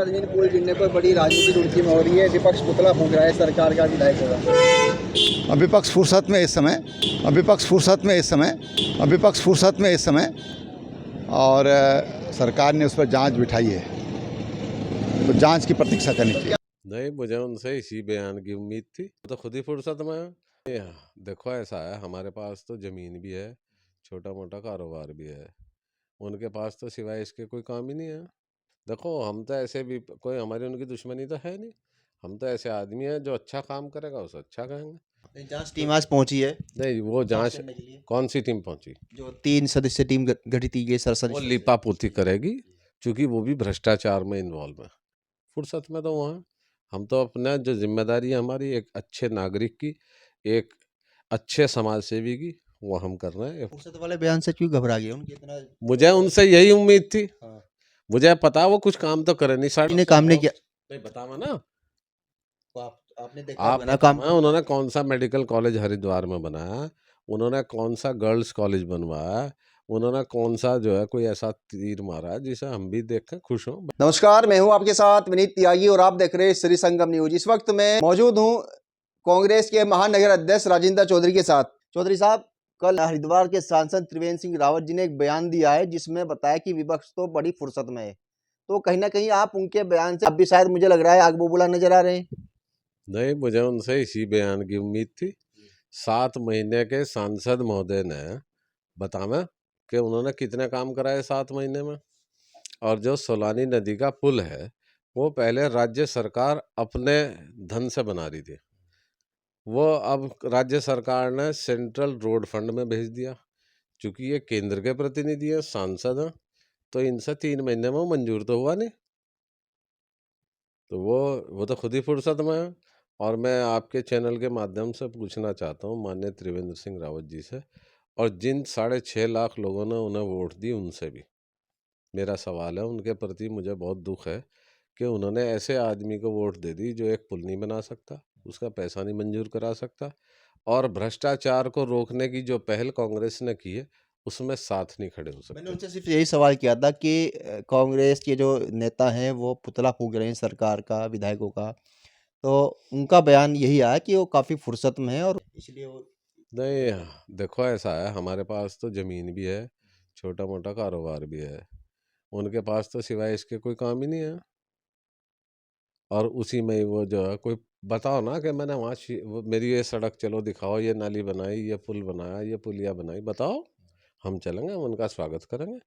सर्वजनिक पुल गिरने पर बड़ी राजनीतिक रुड़की में हो रही है। विपक्ष पुतला फूंक रहा है सरकार का, विधायक होगा। विपक्ष फुर्सत में इस समय विपक्ष फुर्सत में इस समय और सरकार ने उस पर जांच बिठाई है, तो जांच की प्रतीक्षा करनी चाहिए। नहीं, मुझे उनसे इसी बयान की उम्मीद थी। तो खुद ही फुर्सत में है। देखो, ऐसा है, हमारे पास तो ज़मीन भी है, छोटा मोटा कारोबार भी है। उनके पास तो सिवाय इसके कोई काम ही नहीं है। देखो, हम तो ऐसे भी कोई हमारी उनकी दुश्मनी तो है नहीं। हम तो ऐसे आदमी हैं जो अच्छा काम करेगा उसे अच्छा कहेंगे। जांच टीम आज पहुंची है। नहीं, वो जांच करने के लिए कौन सी टीम पहुंची? जो 3 सदस्य टीम गठित की गई सरसरी वो लीपापोती करेगी, क्योंकि वो भी भ्रष्टाचार में इन्वॉल्व है। फुर्सत में तो वहाँ हम तो अपना जो जिम्मेदारी है हमारी एक अच्छे नागरिक की, एक अच्छे समाज सेवी की, वो हम कर रहे हैं। फुर्सत वाले बयान से क्यों घबरा गए उनके इतना? मुझे उनसे यही उम्मीद थी। हाँ। मुझे पता वो कुछ काम तो करे नहीं। इन्हें काम नहीं किया। नहीं बतावा ना, तो आपने देखा आप होगा ना काम काम। उन्होंने कौन सा मेडिकल कॉलेज हरिद्वार में बनाया, उन्होंने कौन सा गर्ल्स कॉलेज बनवाया, उन्होंने कौन सा जो है कोई ऐसा तीर मारा है जिसे हम भी देख कर खुश हों। नमस्कार, मैं हूं आपके साथ विनीत त्यागी और आप देख रहे हैं श्री संगम न्यूज। इस वक्त मैं मौजूद हूं कांग्रेस के महानगर अध्यक्ष राजेंद्र चौधरी के साथ। चौधरी साहब, कल हरिद्वार के सांसद त्रिवेंद्र सिंह रावत जी ने एक बयान दिया है जिसमें बताया कि विपक्ष तो बड़ी फुर्सत में है। तो कहीं ना कहीं आप उनके बयान से अब भी शायद मुझे लग रहा है आग बबूला नजर आ रहे हैं। नहीं, मुझे उनसे इसी बयान की उम्मीद थी। 7 महीने के सांसद महोदय ने बताया कि उन्होंने कितने काम कराए 7 महीने में। और जो सोलानी नदी का पुल है वो पहले राज्य सरकार अपने धन से बना रही थी, वो अब राज्य सरकार ने सेंट्रल रोड फंड में भेज दिया। चूंकि ये केंद्र के प्रतिनिधि हैं, सांसद हैं, तो इनसे 3 महीने में मंजूर तो हुआ नहीं। तो वो तो खुद ही फुर्सत में है। और मैं आपके चैनल के माध्यम से पूछना चाहता हूँ माननीय त्रिवेंद्र सिंह रावत जी से, और जिन 6.5 लाख लोगों ने उन्हें वोट दी उनसे भी मेरा सवाल है। उनके प्रति मुझे बहुत दुख है कि उन्होंने ऐसे आदमी को वोट दे दी जो एक पुल नहीं बना सकता, उसका पैसा नहीं मंजूर करा सकता, और भ्रष्टाचार को रोकने की जो पहल कांग्रेस ने की है उसमें साथ नहीं खड़े हो मैंने सकते। उनसे सिर्फ यही सवाल किया था कि कांग्रेस के जो नेता हैं वो पुतला फूंक रहे हैं सरकार का, विधायकों का। तो उनका बयान यही आया कि वो काफी फुर्सत में है और इसलिए वो नहीं, देखो, ऐसा है, हमारे पास तो ज़मीन भी है, छोटा मोटा कारोबार भी है। उनके पास तो सिवाय इसके कोई काम ही नहीं है। और उसी में ही वो जो है कोई बताओ ना कि मैंने वहाँ मेरी ये सड़क चलो दिखाओ, ये नाली बनाई, ये पुल बनाया, ये पुलिया बनाई, बताओ, हम चलेंगे, हम उनका स्वागत करेंगे।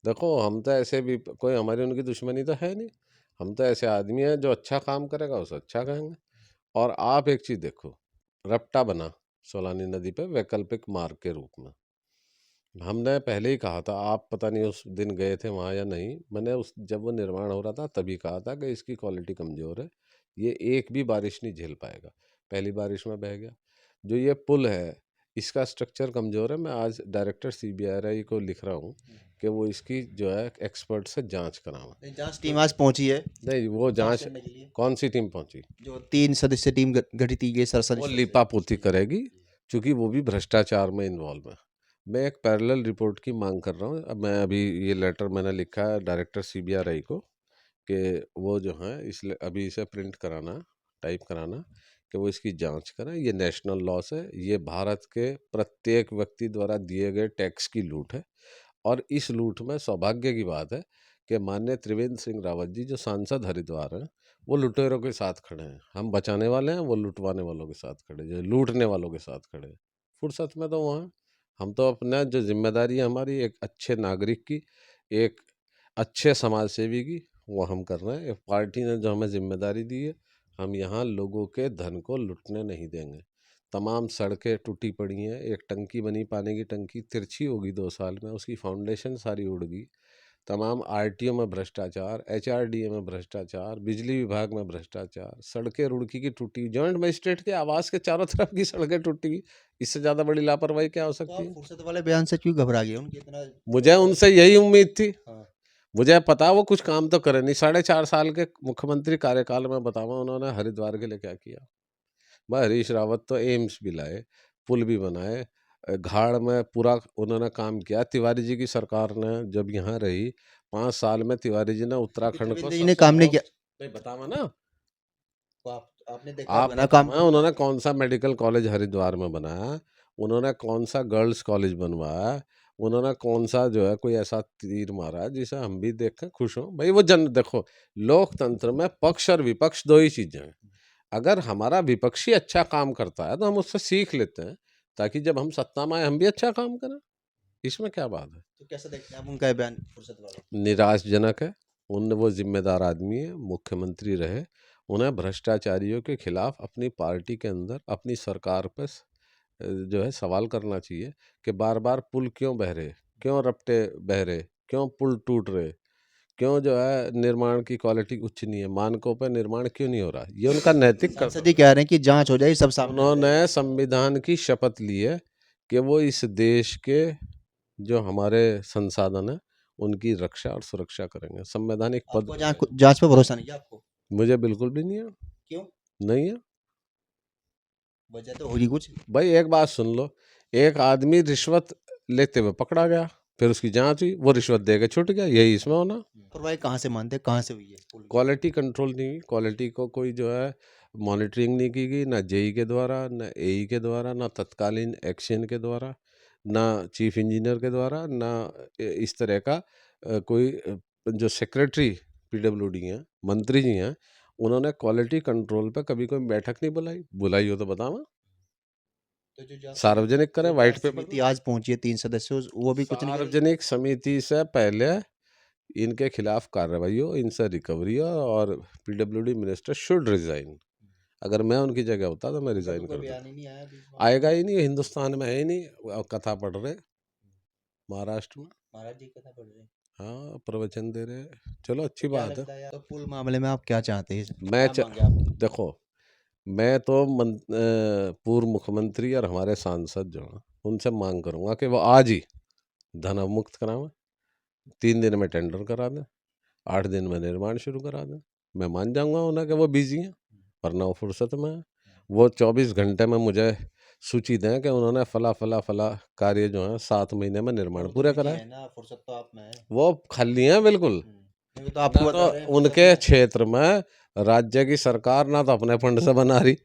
देखो, हम तो ऐसे भी कोई हमारी उनकी दुश्मनी तो है नहीं। हम तो ऐसे आदमी हैं जो अच्छा काम करेगा उसे अच्छा कहेंगे। और आप एक चीज़ देखो, रपटा बना सोलानी नदी पे वैकल्पिक मार्ग के रूप में। हमने पहले ही कहा था, आप पता नहीं उस दिन गए थे वहाँ या नहीं, मैंने उस जब वो निर्माण हो रहा था तभी कहा था कि इसकी क्वालिटी कमज़ोर है, ये एक भी बारिश नहीं झेल पाएगा। पहली बारिश में बह गया। जो ये पुल है इसका स्ट्रक्चर कमज़ोर है। मैं आज डायरेक्टर CBRI को लिख रहा हूँ कि वो इसकी जो है एक्सपर्ट से जांच करावें। जांच टीम आज पहुंची है। नहीं, वो जांच करने के लिए कौन सी टीम पहुंची? जो 3 सदस्य टीम गठित की गई सरसरी वो लीपापोती करेगी, क्योंकि वो भी भ्रष्टाचार में इन्वॉल्व है। मैं एक पैरेलल रिपोर्ट की मांग कर रहा हूँ। अब मैं अभी ये लेटर मैंने लिखा है डायरेक्टर CBRI को कि वो जो है इसलिए अभी इसे प्रिंट कराना, टाइप कराना, कि वो इसकी जांच करें। ये नेशनल लॉस है, ये भारत के प्रत्येक व्यक्ति द्वारा दिए गए टैक्स की लूट है। और इस लूट में सौभाग्य की बात है कि माननीय त्रिवेंद्र सिंह रावत जी जो सांसद हरिद्वार हैं वो लुटेरों के साथ खड़े हैं। हम बचाने वाले हैं, वो लुटवाने वालों के साथ खड़े, जो लूटने वालों के साथ खड़े हैं। फुर्सत में तो वहाँ हम तो अपना जो जिम्मेदारी है हमारी एक अच्छे नागरिक की, एक अच्छे समाज सेवी की, वो हम कर रहे हैं। पार्टी ने जो हमें जिम्मेदारी दी है, हम यहाँ लोगों के धन को लुटने नहीं देंगे। तमाम सड़कें टूटी पड़ी हैं, एक टंकी बनी, पानी की टंकी तिरछी होगी 2 साल में, उसकी फाउंडेशन सारी उड़ गई। तमाम RTO में भ्रष्टाचार, HRDA में भ्रष्टाचार, बिजली विभाग में भ्रष्टाचार, सड़कें रुड़की की टूटी, जॉइंट मजिस्ट्रेट के आवास के चारों तरफ की सड़कें टूटी। इससे ज़्यादा बड़ी लापरवाही क्या हो सकती है? फुर्सत वाले बयान से क्यों घबरा गए उनके इतना? मुझे उनसे यही उम्मीद थी। हाँ। मुझे पता वो कुछ काम तो करे नहीं। 4.5 साल के मुख्यमंत्री कार्यकाल में बतावा उन्होंने हरिद्वार के लिए क्या किया। भाई, हरीश रावत तो एम्स भी लाए, पुल भी बनाए, घाड़ में पूरा उन्होंने काम किया। तिवारी जी की सरकार ने जब यहाँ रही 5 साल में तिवारी जी ने उत्तराखंड को त्रिवेंद्र जी ने काम नहीं किया। नहीं बतावा ना, तो आपने देखा आप होगा ना काम बतावा उन्होंने कौन सा मेडिकल कॉलेज हरिद्वार में बनाया, उन्होंने कौन सा गर्ल्स कॉलेज बनवाया, उन्होंने कौन सा जो है कोई ऐसा तीर मारा जिसे हम भी देख कर खुश हों। भाई वो जन देखो, लोकतंत्र में पक्ष और विपक्ष दो ही चीजें हैं। अगर हमारा विपक्षी अच्छा काम करता है तो हम उससे सीख लेते हैं, ताकि जब हम सत्ता में आए हम भी अच्छा काम करें। इसमें क्या बात है? तो कैसे देखते हैं आप उनका ये बयान फुर्सत वाला? निराशजनक है। उन वो जिम्मेदार आदमी है, मुख्यमंत्री रहे, उन्हें भ्रष्टाचारियों के खिलाफ अपनी पार्टी के अंदर अपनी सरकार पर जो है सवाल करना चाहिए कि बार बार पुल क्यों बह रहे, क्यों रपटे बह रहे, क्यों पुल टूट रहे, क्यों जो है निर्माण की क्वालिटी उच्च नहीं है, मानकों पर निर्माण क्यों नहीं हो रहा। ये उनका नैतिक सांसद कर्तव्य। जी कह रहे हैं कि जांच हो जाए, सब सामने आ उन्होंने जाएगा। संविधान की शपथ ली है कि वो इस देश के जो हमारे संसाधन है उनकी रक्षा और सुरक्षा करेंगे। संवैधानिक पद आपको पे जांच है। जांच पे भरोसा नहीं है आपको? मुझे बिल्कुल भी नहीं है। क्यों? नहीं है। वजह तो होगी कुछ। भाई एक बात सुन लो, एक आदमी रिश्वत लेते हुए पकड़ा गया, फिर उसकी जांच हुई, वो रिश्वत दे के छूट गया, यही इसमें होना। पर भाई कहाँ से मानते हैं, कहाँ से हुई है पुल की? क्वालिटी कंट्रोल नहीं हुई, क्वालिटी को कोई जो है मॉनिटरिंग नहीं की गई, ना जेई के द्वारा, ना एई के द्वारा, ना तत्कालीन एक्शन के द्वारा, ना चीफ इंजीनियर के द्वारा, ना इस तरह का कोई जो सेक्रेटरी पीडब्ल्यूडी हैं, मंत्री जी हैं, उन्होंने क्वालिटी कंट्रोल पे कभी कोई बैठक नहीं बुलाई। बुलाई हो तो बतावा, तो जो जांच सार्वजनिक करें जो वाइट जांच पेपर में। समिति आज पहुंची है 3 सदस्यों, वो भी कुछ नहीं करेगी? सार्वजनिक समिति से पहले इनके खिलाफ कार्रवाई हो, इनसे रिकवरी हो, और पीडब्ल्यूडी मिनिस्टर शुड रिजाइन। अगर मैं उनकी जगह होता तो मैं उनका तो रिजाइन कोई कर बयान देता। ही नहीं आया अभी इस आएगा मामले में। ही नहीं, हिंदुस्तान में है ही नहीं। कथा पढ़ रहे महाराष्ट्र में, महाराज जी कथा पढ़ रहे हैं। हाँ प्रवचन दे रहे। चलो अच्छी क्या बात है। लगता है यार, तो पुल मामले में आप क्या चाहते हैं? मैं क्या मांगे आपकी? देखो, मैं तो पूर्व मुख्यमंत्री और हमारे सांसद जो हैं उनसे मांग करूंगा कि वो आज ही धन अवमुक्त करावें, 3 दिन में टेंडर करा दें, 8 दिन में निर्माण शुरू करा दें। मैं मान जाऊंगा उन्हें कि वो बिजी हैं, वरना वो फुर्सत में है। वो 24 घंटे में मुझे सूची दें कि उन्होंने फला फला फला कार्य जो है 7 महीने में निर्माण वो तो पूरे बिजी कराए। है ना, फुर्सत तो आप में है। वो खाली हैं बिल्कुल। नहीं, वो तो आपको ना बता तो रहे हैं फुर्सत उनके में है। क्षेत्र में राज्य की सरकार ना तो अपने फंड से बना रही,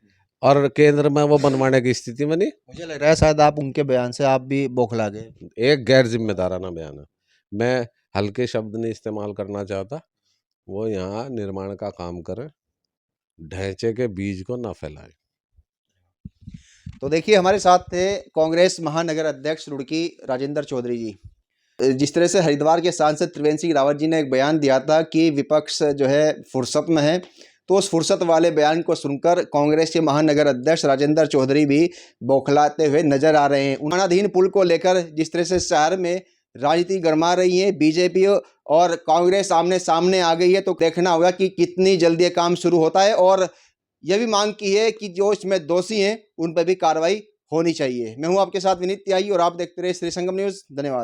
और केंद्र में वो बनवाने की स्थिति में नहीं। मुझे लग रहा है शायद आप उनके बयान से आप भी बौखला गए। एक गैर जिम्मेदाराना बयान है। मैं हल्के शब्द नहीं इस्तेमाल करना चाहता। वो यहाँ निर्माण का काम करें, ढांचे के बीज को ना फैलाएं। तो देखिए हमारे साथ थे कांग्रेस महानगर अध्यक्ष रुड़की राजेंद्र चौधरी जी। जिस तरह से हरिद्वार के सांसद त्रिवेंद्र सिंह रावत जी ने एक बयान दिया था कि विपक्ष जो है फुर्सत में है, तो उस फुर्सत वाले बयान को सुनकर कांग्रेस के महानगर अध्यक्ष राजेंद्र चौधरी भी बौखलाते हुए नजर आ रहे हैं। निर्माणाधीन पुल को लेकर जिस तरह से शहर में राजनीति गरमा रही है, बीजेपी और कांग्रेस आमने सामने आ गई है, तो देखना होगा कि कितनी जल्दी ये काम शुरू होता है। और यह भी मांग की है कि जो इसमें दोषी हैं उन पर भी कार्रवाई होनी चाहिए। मैं हूं आपके साथ विनीत त्यागी और आप देखते रहे श्री संगम न्यूज़। धन्यवाद।